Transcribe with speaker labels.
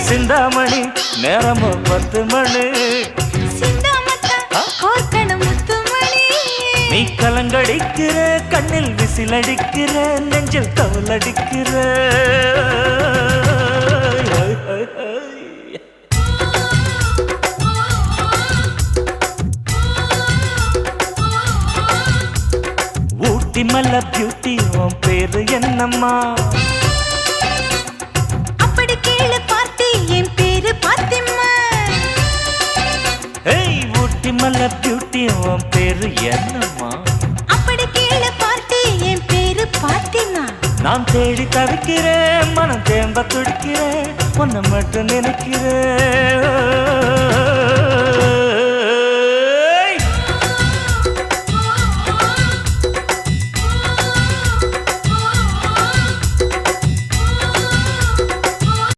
Speaker 1: சிந்தாமணி நேரமோ 10 மணி நீ கலங்கடிக்கிற கண்ணில் விசிலடிக்கிற நெஞ்சில் கவலடிக்கிற ஊட்டி மல்ல பியூட்டி உன் பேரு என்னம்மா
Speaker 2: அப்படி கேளு பார்த்தி என் பேரு பாத்திம்மா
Speaker 1: ஏய் ஊட்டி மல்ல பியூட்டி உன் பேரு என்னம்மா
Speaker 2: அப்படி கேளு பார்த்தி என் பேரு பாத்திமா
Speaker 1: நான் தேடி தவிக்கிறேன் மனம் தேம்ப துடிக்கிறேன் உன்னை மட்டும் நினைக்கிறேன்